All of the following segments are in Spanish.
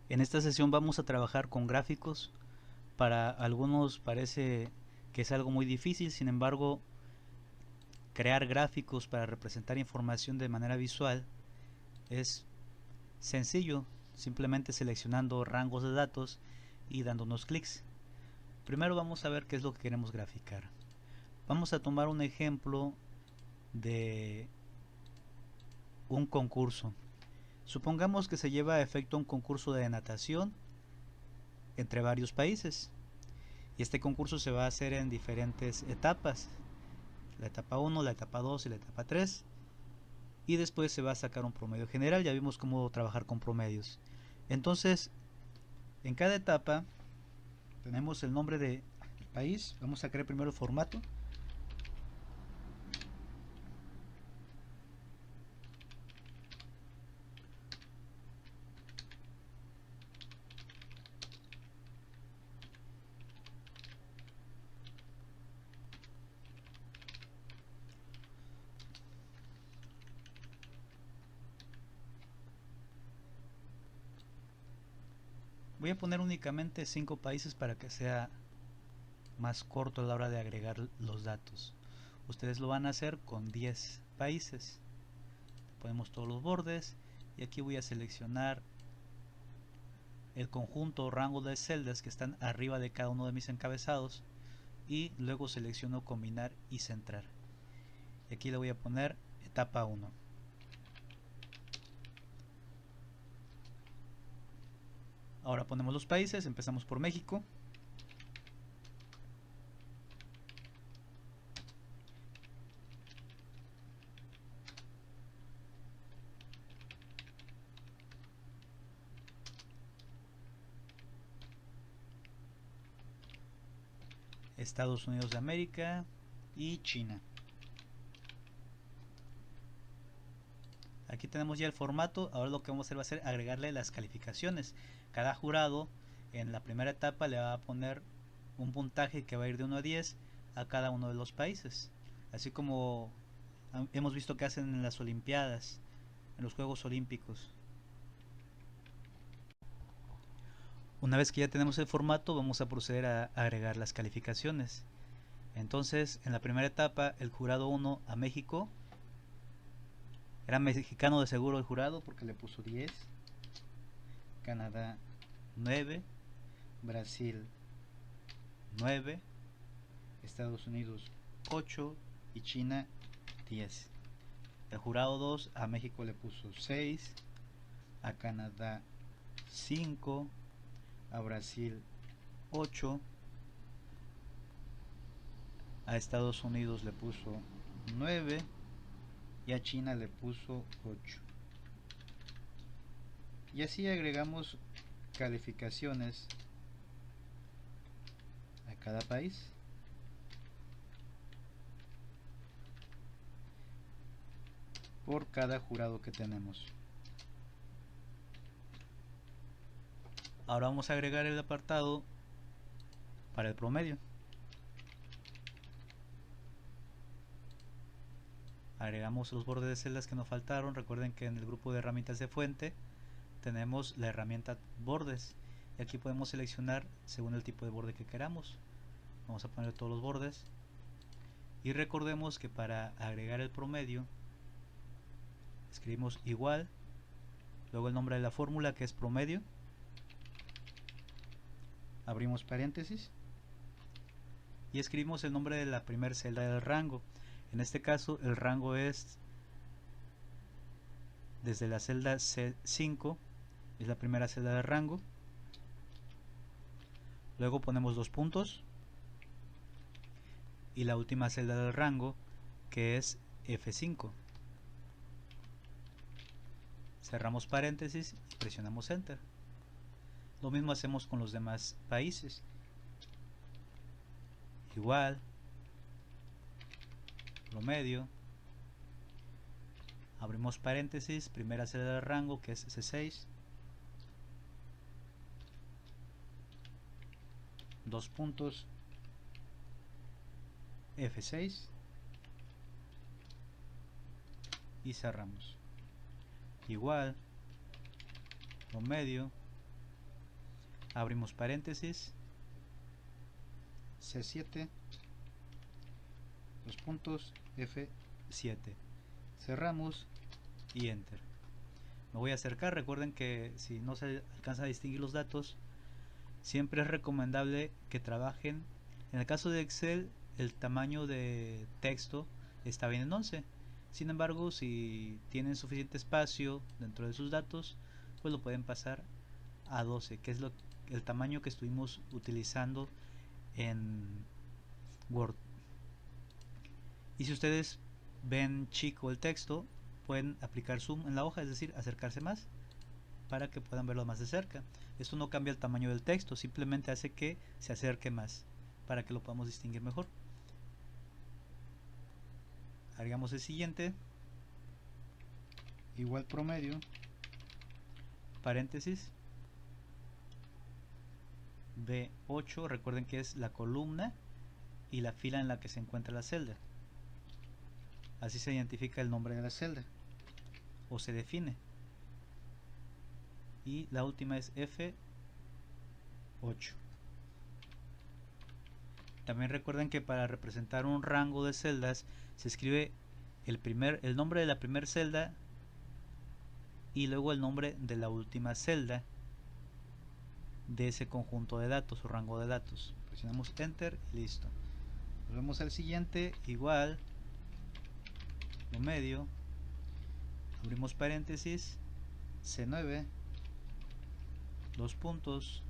En esta sesión vamos a trabajar con gráficos. Para algunos parece que es algo muy difícil, sin embargo, crear gráficos para representar información de manera visual es sencillo, simplemente seleccionando rangos de datos y dando unos clics. Primero vamos a ver qué es lo que queremos graficar. Vamos a tomar un ejemplo de un concurso. Supongamos que se lleva a efecto un concurso de natación entre varios países. Y este concurso se va a hacer en diferentes etapas. La etapa 1, la etapa 2 y la etapa 3. Y después se va a sacar un promedio general. Ya vimos cómo trabajar con promedios. Entonces, en cada etapa tenemos el nombre del país. Vamos a crear primero el formato. Voy a poner únicamente 5 países para que sea más corto a la hora de agregar los datos. Ustedes lo van a hacer con 10 países. Ponemos todos los bordes y aquí voy a seleccionar el conjunto o rango de celdas que están arriba de cada uno de mis encabezados y luego selecciono combinar y centrar. Y aquí le voy a poner etapa 1. Ahora ponemos los países, empezamos por México. Estados Unidos de América y China. Aquí tenemos ya el formato. Ahora lo que vamos a hacer va a ser agregarle las calificaciones. Cada jurado en la primera etapa le va a poner un puntaje que va a ir de 1 a 10 a cada uno de los países. Así como hemos visto que hacen en las Olimpiadas, en los Juegos Olímpicos. Una vez que ya tenemos el formato, vamos a proceder a agregar las calificaciones. Entonces, en la primera etapa, el jurado 1 a México. Era mexicano de seguro el jurado porque le puso 10. Canadá 9. Brasil 9. Estados Unidos 8. Y China 10. El jurado 2 a México le puso 6. A Canadá 5. A Brasil 8. A Estados Unidos le puso 9 y a China le puso 8. Y así agregamos calificaciones a cada país. Por cada jurado que tenemos. Ahora vamos a agregar el apartado para el promedio. Agregamos los bordes de celdas que nos faltaron. Recuerden que en el grupo de herramientas de fuente tenemos la herramienta bordes y aquí podemos seleccionar según el tipo de borde que queramos. Vamos a poner todos los bordes y recordemos que para agregar el promedio escribimos igual, luego el nombre de la fórmula que es promedio, abrimos paréntesis y escribimos el nombre de la primera celda del rango. En este caso el rango es desde la celda C5, es la primera celda de rango. Luego ponemos dos puntos y la última celda del rango que es F5. Cerramos paréntesis y presionamos Enter. Lo mismo hacemos con los demás países. Igual, promedio, abrimos paréntesis, primera celda del rango que es C6, dos puntos, F6 y cerramos. Igual, promedio, abrimos paréntesis, C7, los puntos, F7, cerramos y enter. Me voy a acercar. Recuerden que si no se alcanza a distinguir los datos, siempre es recomendable que trabajen. En el caso de Excel, el tamaño de texto está bien en 11. Sin embargo, si tienen suficiente espacio dentro de sus datos, pues lo pueden pasar a 12, que es el tamaño que estuvimos utilizando en Word. Y si ustedes ven chico el texto, pueden aplicar zoom en la hoja, es decir, acercarse más para que puedan verlo más de cerca. Esto no cambia el tamaño del texto, simplemente hace que se acerque más para que lo podamos distinguir mejor. Agregamos el siguiente, igual promedio, paréntesis, B8, recuerden que es la columna y la fila en la que se encuentra la celda. Así se identifica el nombre de la celda o se define. Y la última es F8. También recuerden que para representar un rango de celdas se escribe el nombre de la primera celda y luego el nombre de la última celda de ese conjunto de datos o rango de datos. Presionamos enter y listo. Volvemos al siguiente, igual, lo medio, abrimos paréntesis, C9, dos puntos,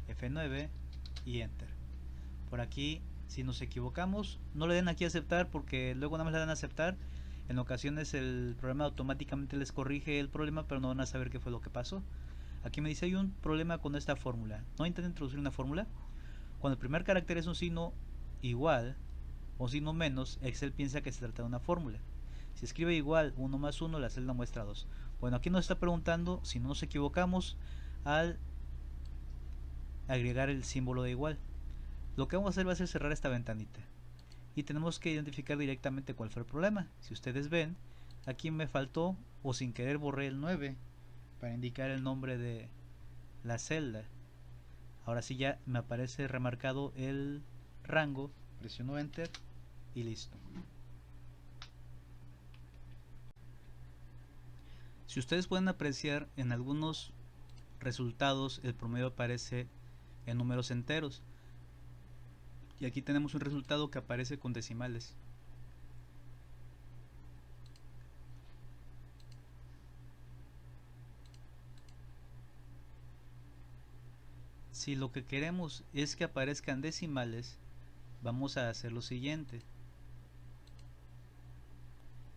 F9 y enter. Por aquí, si nos equivocamos, no le den aquí a aceptar, porque luego nada más le dan a aceptar. En ocasiones el programa automáticamente les corrige el problema, pero no van a saber qué fue lo que pasó. Aquí me dice: hay un problema con esta fórmula. No intenten introducir una fórmula. Cuando el primer carácter es un signo igual o signo menos, Excel piensa que se trata de una fórmula. Si escribe igual 1 más 1, la celda muestra 2. Bueno, aquí nos está preguntando si no nos equivocamos al agregar el símbolo de igual. Lo que vamos a hacer va a ser cerrar esta ventanita y tenemos que identificar directamente cuál fue el problema. Si ustedes ven, aquí me faltó, o sin querer borré el 9 para indicar el nombre de la celda. Ahora sí ya me aparece remarcado el rango, presiono enter y listo. Si ustedes pueden apreciar, en algunos resultados el promedio aparece en números enteros. Y aquí tenemos un resultado que aparece con decimales. Si lo que queremos es que aparezcan decimales, vamos a hacer lo siguiente.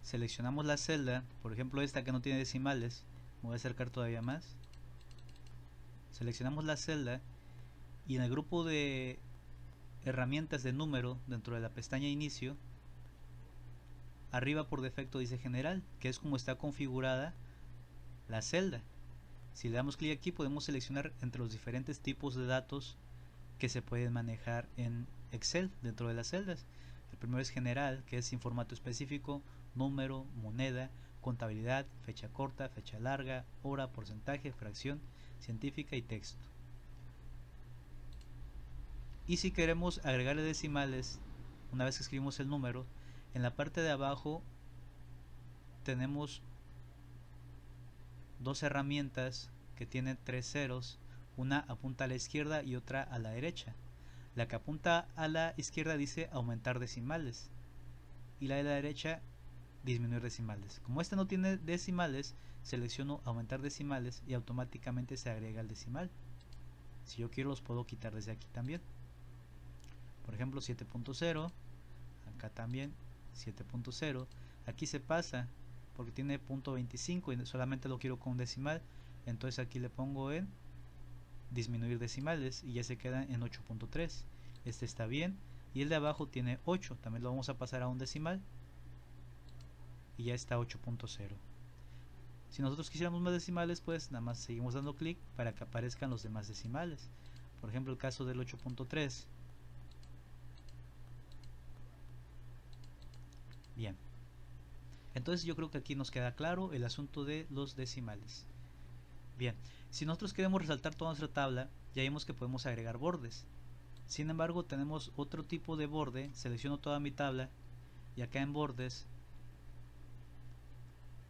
Seleccionamos la celda, por ejemplo esta que no tiene decimales, me voy a acercar todavía más. Seleccionamos la celda y en el grupo de herramientas de número dentro de la pestaña inicio, arriba por defecto dice general, que es como está configurada la celda. Si le damos clic aquí podemos seleccionar entre los diferentes tipos de datos que se pueden manejar en Excel dentro de las celdas. El primero es general, que es sin formato específico, número, moneda, contabilidad, fecha corta, fecha larga, hora, porcentaje, fracción, científica y texto. Y si queremos agregarle decimales, una vez que escribimos el número, en la parte de abajo tenemos dos herramientas que tienen tres ceros, una apunta a la izquierda y otra a la derecha. La que apunta a la izquierda dice aumentar decimales y la de la derecha disminuir decimales. Como esta no tiene decimales, selecciono aumentar decimales y automáticamente se agrega el decimal. Si yo quiero los puedo quitar desde aquí también. Por ejemplo 7.0, acá también 7.0, aquí se pasa porque tiene .25 y solamente lo quiero con decimal, entonces aquí le pongo en disminuir decimales y ya se queda en 8.3. Este está bien y el de abajo tiene 8, también lo vamos a pasar a un decimal y ya está 8.0. Si nosotros quisiéramos más decimales, pues nada más seguimos dando clic para que aparezcan los demás decimales. Por ejemplo el caso del 8.3. Bien, entonces yo creo que aquí nos queda claro el asunto de los decimales. Bien, si nosotros queremos resaltar toda nuestra tabla, ya vimos que podemos agregar bordes. Sin embargo, tenemos otro tipo de borde. Selecciono toda mi tabla y acá en bordes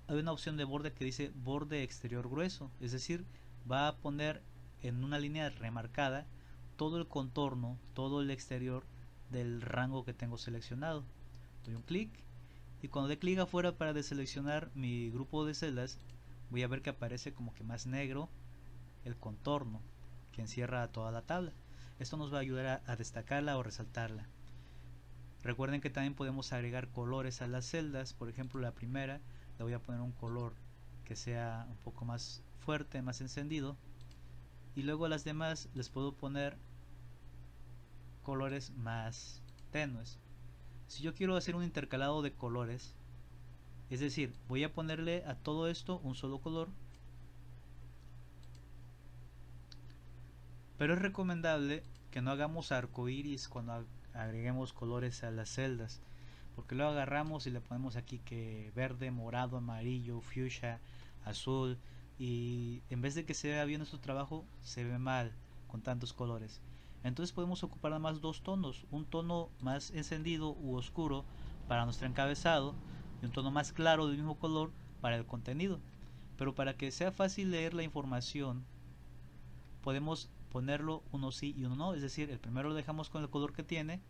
hay una opción de borde que dice borde exterior grueso, es decir, va a poner en una línea remarcada todo el contorno, todo el exterior del rango que tengo seleccionado. Doy un clic y cuando dé clic afuera para deseleccionar mi grupo de celdas, voy a ver que aparece como que más negro el contorno que encierra toda la tabla. Esto nos va a ayudar a destacarla o resaltarla. Recuerden que también podemos agregar colores a las celdas. Por ejemplo, la primera le voy a poner un color que sea un poco más fuerte, más encendido, y luego a las demás les puedo poner colores más tenues. Si yo quiero hacer un intercalado de colores, es decir, voy a ponerle a todo esto un solo color, pero es recomendable que no hagamos arcoiris cuando agreguemos colores a las celdas, porque luego agarramos y le ponemos aquí que verde, morado, amarillo, fuchsia, azul, y en vez de que se vea bien nuestro trabajo, se ve mal con tantos colores. Entonces podemos ocupar nada más dos tonos, un tono más encendido u oscuro para nuestro encabezado y un tono más claro del mismo color para el contenido. Pero para que sea fácil leer la información, podemos ponerlo uno sí y uno no, es decir, el primero lo dejamos con el color que tiene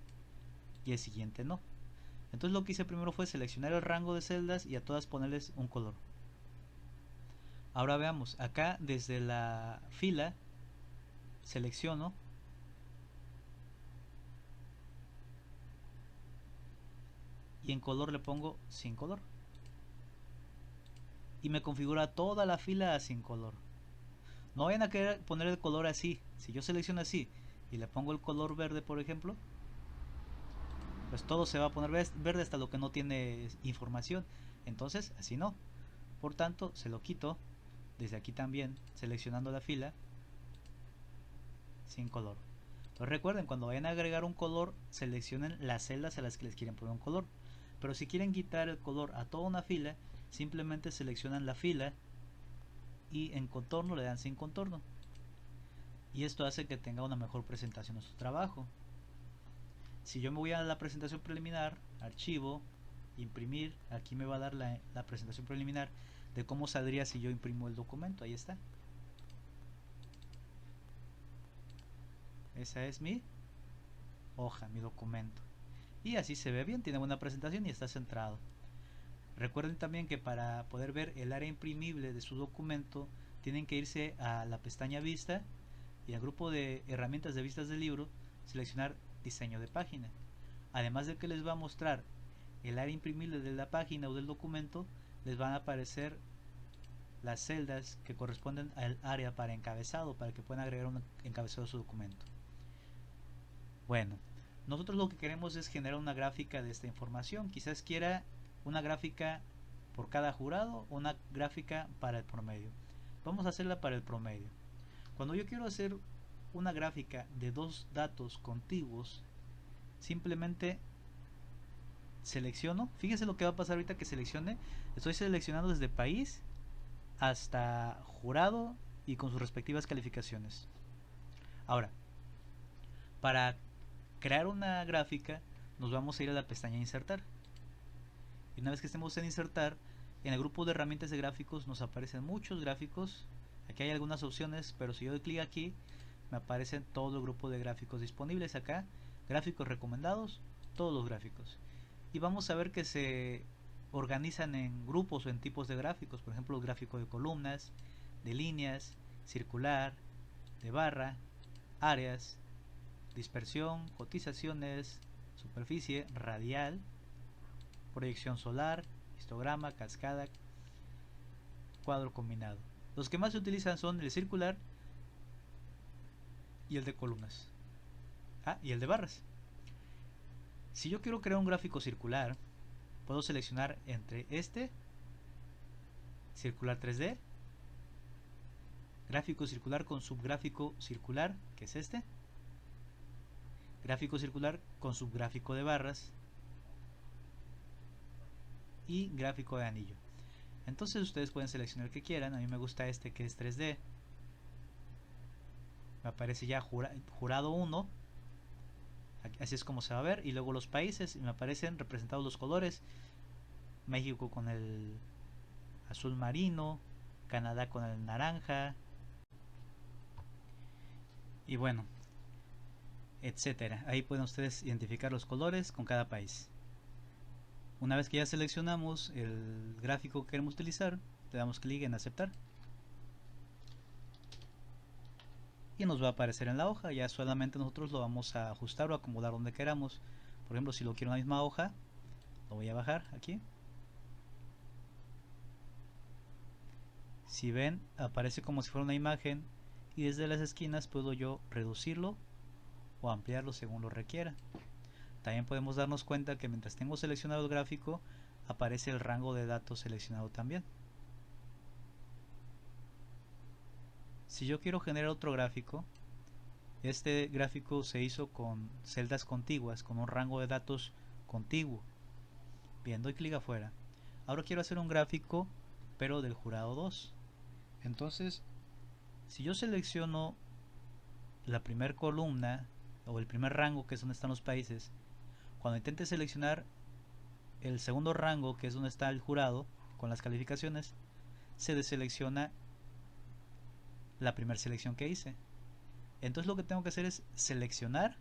y el siguiente no. Entonces lo que hice primero fue seleccionar el rango de celdas y a todas ponerles un color. Ahora veamos, acá desde la fila selecciono y en color le pongo sin color y me configura toda la fila sin color. No vayan a querer poner el color así. Si yo selecciono así y le pongo el color verde, por ejemplo, pues todo se va a poner verde hasta lo que no tiene información. Entonces así no. Por tanto, se lo quito desde aquí también, seleccionando la fila sin color. Entonces recuerden, cuando vayan a agregar un color, seleccionen las celdas a las que les quieren poner un color. Pero si quieren quitar el color a toda una fila, simplemente seleccionan la fila y en contorno le dan sin contorno. Y esto hace que tenga una mejor presentación en su trabajo. Si yo me voy a la presentación preliminar, archivo, imprimir, aquí me va a dar la presentación preliminar de cómo saldría si yo imprimo el documento. Ahí está. Esa es mi hoja, mi documento. Y así se ve bien, tiene buena presentación y está centrado. Recuerden también que para poder ver el área imprimible de su documento, tienen que irse a la pestaña Vista y al grupo de herramientas de vistas del libro, seleccionar diseño de página. Además de que les va a mostrar el área imprimible de la página o del documento, les van a aparecer las celdas que corresponden al área para encabezado, para que puedan agregar un encabezado a su documento. Bueno, nosotros lo que queremos es generar una gráfica de esta información. Quizás quiera una gráfica por cada jurado o una gráfica para el promedio. Vamos a hacerla para el promedio. Cuando yo quiero hacer una gráfica de dos datos contiguos, simplemente selecciono. Fíjense lo que va a pasar ahorita que seleccione. Estoy seleccionando desde país hasta jurado y con sus respectivas calificaciones. Ahora, para crear una gráfica, nos vamos a ir a la pestaña insertar. Y una vez que estemos en insertar, en el grupo de herramientas de gráficos nos aparecen muchos gráficos. Aquí hay algunas opciones, pero si yo doy clic aquí, me aparecen todo el grupo de gráficos disponibles acá. Gráficos recomendados, todos los gráficos. Y vamos a ver que se organizan en grupos o en tipos de gráficos. Por ejemplo, gráfico de columnas, de líneas, circular, de barra, áreas, dispersión, cotizaciones, superficie, radial, proyección solar, histograma, cascada, cuadro combinado. Los que más se utilizan son el circular y el de columnas. Y el de barras. Si yo quiero crear un gráfico circular, puedo seleccionar entre este, circular 3D, gráfico circular con subgráfico circular, que es este, gráfico circular con subgráfico de barras y gráfico de anillo. Entonces ustedes pueden seleccionar el que quieran. A mí me gusta este que es 3D. Me aparece ya jurado 1. Así es como se va a ver. Y luego los países. Y me aparecen representados los colores. México con el azul marino. Canadá con el naranja. Y bueno, etcétera. Ahí pueden ustedes identificar los colores con cada país. Una vez que ya seleccionamos el gráfico que queremos utilizar, le damos clic en aceptar y nos va a aparecer en la hoja. Ya solamente nosotros lo vamos a ajustar o acomodar donde queramos. Por ejemplo, si lo quiero en la misma hoja, lo voy a bajar aquí. Si ven, aparece como si fuera una imagen y desde las esquinas puedo yo reducirlo o ampliarlo según lo requiera. También podemos darnos cuenta que mientras tengo seleccionado el gráfico, aparece el rango de datos seleccionado también. Si yo quiero generar otro gráfico, este gráfico se hizo con celdas contiguas, con un rango de datos contiguo. Bien, doy clic afuera. Ahora quiero hacer un gráfico, pero del jurado 2. Entonces, si yo selecciono la primera columna o el primer rango, que es donde están los países, cuando intente seleccionar el segundo rango, que es donde está el jurado con las calificaciones, se deselecciona la primera selección que hice. Entonces lo que tengo que hacer es seleccionar.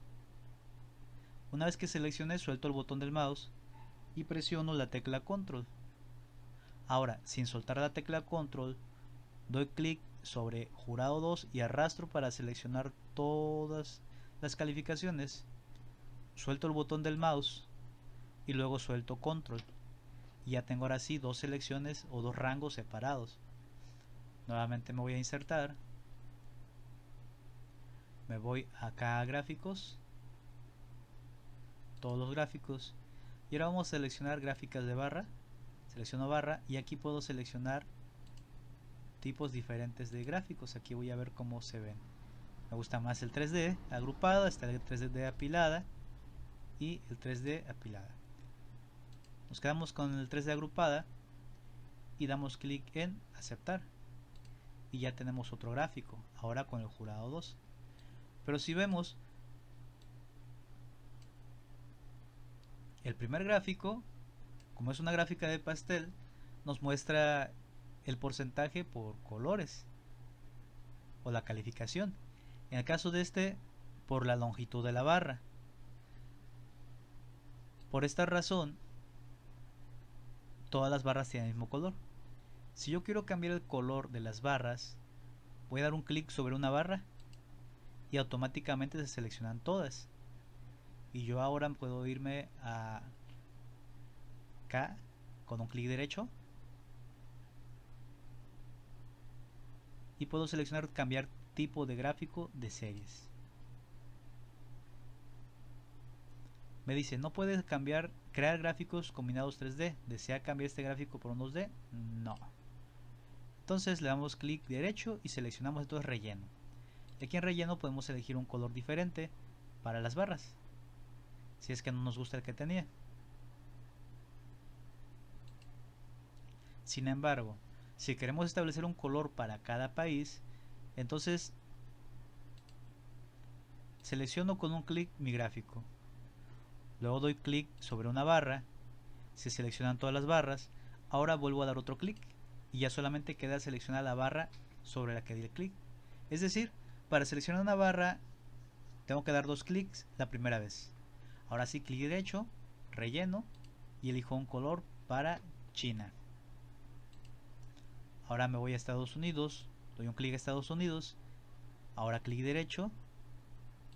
Una vez que seleccione, suelto el botón del mouse y presiono la tecla control. Ahora, sin soltar la tecla control, doy clic sobre jurado 2 y arrastro para seleccionar todas las calificaciones. Suelto el botón del mouse y luego suelto control. Y ya tengo ahora sí dos selecciones o dos rangos separados. Nuevamente me voy a insertar. Me voy acá a gráficos. Todos los gráficos. Y ahora vamos a seleccionar gráficas de barra. Selecciono barra y aquí puedo seleccionar tipos diferentes de gráficos. Aquí voy a ver cómo se ven. Me gusta más el 3D agrupado, está el 3D apilada y el 3D apilada. Nos quedamos con el 3D agrupada y damos clic en aceptar. Y ya tenemos otro gráfico, ahora con el jurado 2. Pero si vemos, el primer gráfico, como es una gráfica de pastel, nos muestra el porcentaje por colores o la calificación. En el caso de este, por la longitud de la barra. Por esta razón, todas las barras tienen el mismo color. Si yo quiero cambiar el color de las barras, voy a dar un clic sobre una barra y automáticamente se seleccionan todas. Y yo ahora puedo irme a acá con un clic derecho y puedo seleccionar cambiar tipo de gráfico de series. Me dice no puedes crear gráficos combinados 3D. ¿Desea cambiar este gráfico por un 2D? No. Entonces le damos clic derecho y seleccionamos entonces relleno. Aquí en relleno podemos elegir un color diferente para las barras, si es que no nos gusta el que tenía. Sin embargo, si queremos establecer un color para cada país, entonces selecciono con un clic mi gráfico. Luego doy clic sobre una barra, se seleccionan todas las barras. Ahora vuelvo a dar otro clic y ya solamente queda seleccionar la barra sobre la que di el clic. Es decir, para seleccionar una barra tengo que dar dos clics la primera vez. Ahora sí, clic derecho, relleno y elijo un color para China. Ahora me voy a Estados Unidos, doy un clic a Estados Unidos. Ahora clic derecho,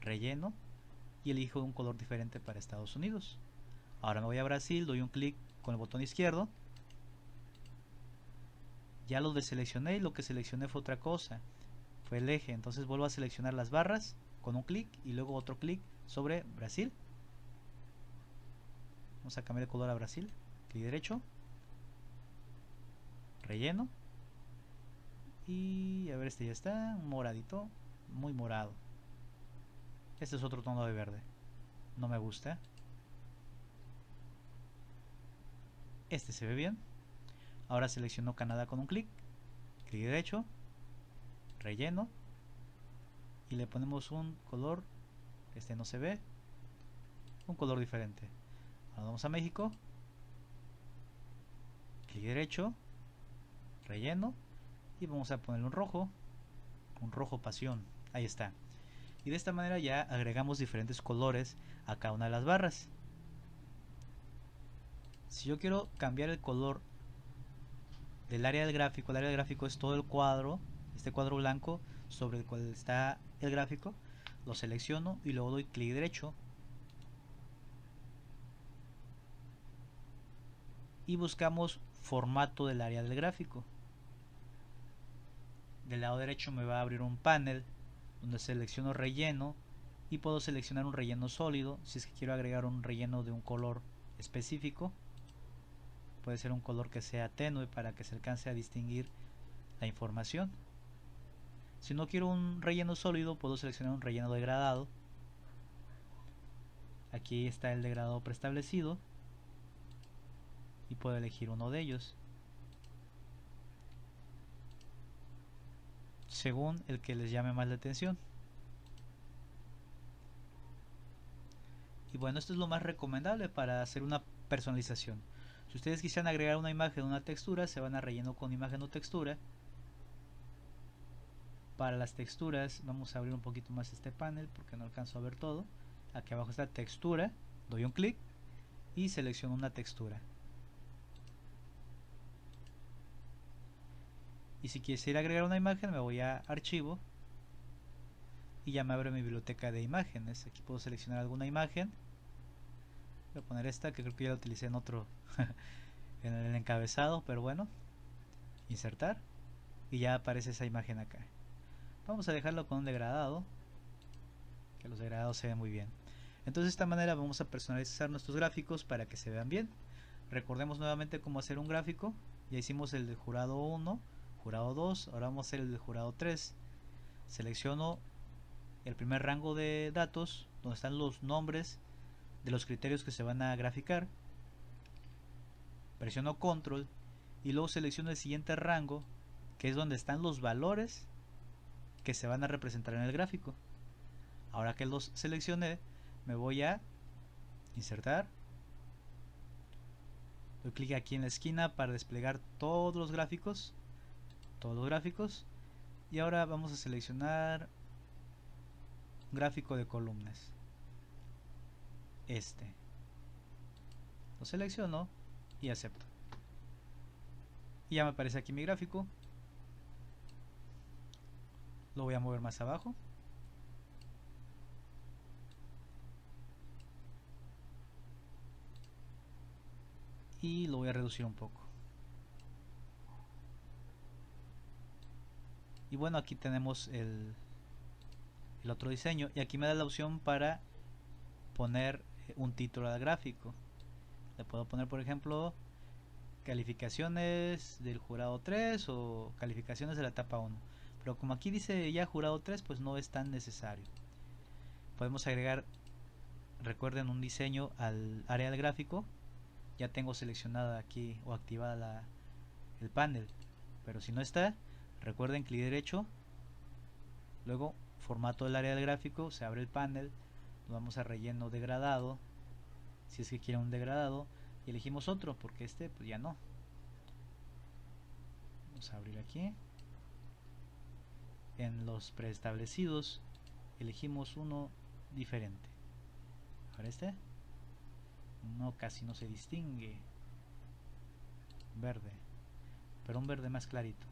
relleno y elijo un color diferente para Estados Unidos. Ahora me voy a Brasil, doy un clic con el botón izquierdo. Ya lo deseleccioné y lo que seleccioné fue otra cosa. Fue el eje, entonces vuelvo a seleccionar las barras con un clic y luego otro clic sobre Brasil. Vamos a cambiar de color a Brasil. Clic derecho, relleno y a ver, este ya está, un moradito, muy morado. Este es otro tono de verde, no me gusta. Este se ve bien. Ahora selecciono Canadá con un clic derecho, relleno, y le ponemos un color, este no se ve, un color diferente. Ahora vamos a México, clic derecho, relleno, y vamos a ponerle un rojo pasión, ahí está. Y de esta manera ya agregamos diferentes colores a cada una de las barras. Si yo quiero cambiar el color del área del gráfico, el área del gráfico es todo el cuadro, este cuadro blanco sobre el cual está el gráfico, lo selecciono y luego doy clic derecho y buscamos formato del área del gráfico. Del lado derecho me va a abrir un panel donde selecciono relleno y puedo seleccionar un relleno sólido si es que quiero agregar un relleno de un color específico. Puede ser un color que sea tenue para que se alcance a distinguir la información. Si no quiero un relleno sólido, puedo seleccionar un relleno degradado. Aquí está el degradado preestablecido y puedo elegir uno de ellos según el que les llame más la atención. Y bueno, esto es lo más recomendable para hacer una personalización. Si ustedes quisieran agregar una imagen o una textura, se van a relleno con imagen o textura. Para las texturas vamos a abrir un poquito más este panel porque no alcanzo a ver todo. Aquí abajo está textura, doy un clic y selecciono una textura. Y si quisiera agregar una imagen, me voy a archivo y ya me abre mi biblioteca de imágenes. Aquí puedo seleccionar alguna imagen. Voy a poner esta que creo que ya la utilicé en otro en el encabezado, pero bueno, insertar y ya aparece esa imagen acá. Vamos a dejarlo con un degradado, que los degradados se ven muy bien. Entonces de esta manera vamos a personalizar nuestros gráficos para que se vean bien. Recordemos nuevamente cómo hacer un gráfico. Ya hicimos el del jurado 1, jurado 2, ahora vamos a hacer el del jurado 3. Selecciono el primer rango de datos donde están los nombres de los criterios que se van a graficar. Presiono control y luego selecciono el siguiente rango, que es donde están los valores que se van a representar en el gráfico. Ahora que los seleccioné, me voy a insertar, doy clic aquí en la esquina para desplegar todos los gráficos, y ahora vamos a seleccionar un gráfico de columnas, este lo selecciono y acepto y ya me aparece aquí mi gráfico. Lo voy a mover más abajo y lo voy a reducir un poco. Y bueno, aquí tenemos el otro diseño y aquí me da la opción para poner un título al gráfico. Le puedo poner, por ejemplo, calificaciones del jurado 3 o calificaciones de la etapa 1, pero como aquí dice ya jurado 3, pues no es tan necesario. Podemos agregar, recuerden, un diseño al área del gráfico. Ya tengo seleccionada aquí o activada el panel, pero si no está, recuerden, clic derecho, luego formato del área del gráfico, se abre el panel, nos vamos a relleno degradado, si es que quieren un degradado, y elegimos otro porque este pues ya no. Vamos a abrir aquí en los preestablecidos, elegimos uno diferente. Ahora este no, casi no se distingue, verde, pero un verde más clarito.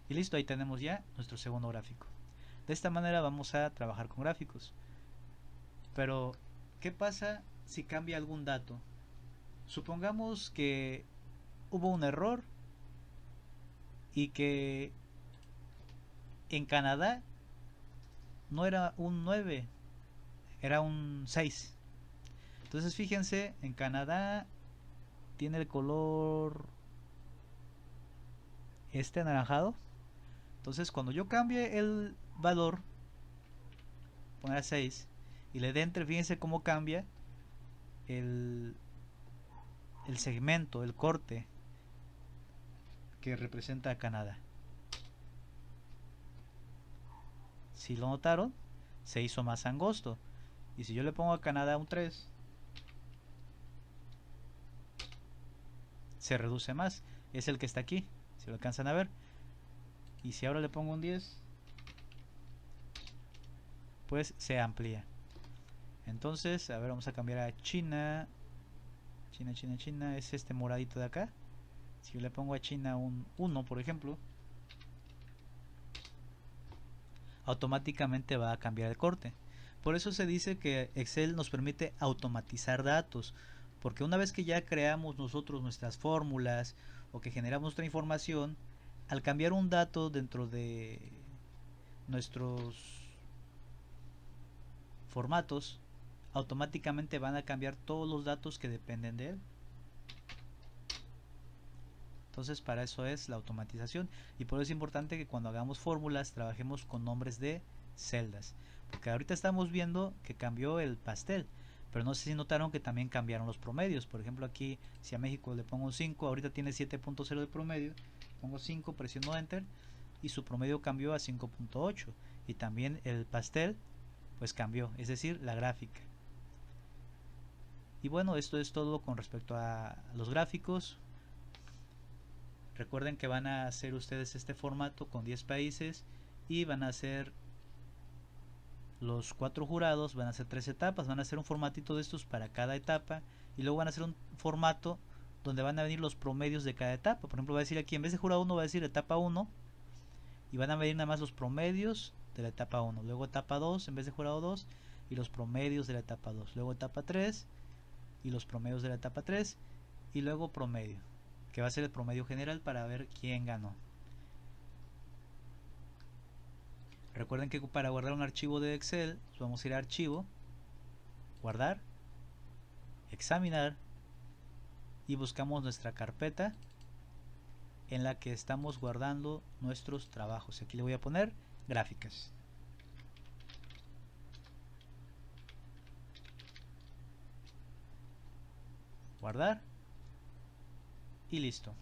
Y listo, ahí tenemos ya nuestro segundo gráfico. De esta manera vamos a trabajar con gráficos. Pero ¿qué pasa si cambia algún dato? Supongamos que hubo un error y que en Canadá no era un 9, era un 6. Entonces fíjense, en Canadá tiene el color este anaranjado. Entonces cuando yo cambie el valor, poner a 6 y le dé enter, fíjense cómo cambia el segmento, el corte. que representa a Canadá. Si lo notaron, se hizo más angosto. Y si yo le pongo a Canadá un 3, se reduce más. Es el que está aquí, si lo alcanzan a ver. Y si ahora le pongo un 10, pues se amplía. Entonces, a ver, vamos a cambiar a China. China, es este moradito de acá. Si yo le pongo a China un 1, por ejemplo, automáticamente va a cambiar el corte. Por eso se dice que Excel nos permite automatizar datos, porque una vez que ya creamos nosotros nuestras fórmulas o que generamos nuestra información, al cambiar un dato dentro de nuestros formatos, automáticamente van a cambiar todos los datos que dependen de él. Entonces para eso es la automatización, y por eso es importante que cuando hagamos fórmulas trabajemos con nombres de celdas, porque ahorita estamos viendo que cambió el pastel, pero no sé si notaron que también cambiaron los promedios. Por ejemplo, aquí si a México le pongo un 5, ahorita tiene 7.0 de promedio, pongo 5, presiono enter y su promedio cambió a 5.8, y también el pastel pues cambió, es decir, la gráfica. Y bueno, esto es todo con respecto a los gráficos. Recuerden que van a hacer ustedes este formato con 10 países y van a hacer los 4 jurados, van a hacer 3 etapas, van a hacer un formatito de estos para cada etapa y luego van a hacer un formato donde van a venir los promedios de cada etapa. Por ejemplo, va a decir aquí, en vez de jurado 1 va a decir etapa 1 y van a venir nada más los promedios de la etapa 1, luego etapa 2 en vez de jurado 2 y los promedios de la etapa 2, luego etapa 3 y los promedios de la etapa 3 y luego promedio, que va a ser el promedio general para ver quién ganó. Recuerden que para guardar un archivo de Excel, pues vamos a ir a archivo, guardar, examinar y buscamos nuestra carpeta en la que estamos guardando nuestros trabajos. Aquí le voy a poner gráficas. Guardar y listo.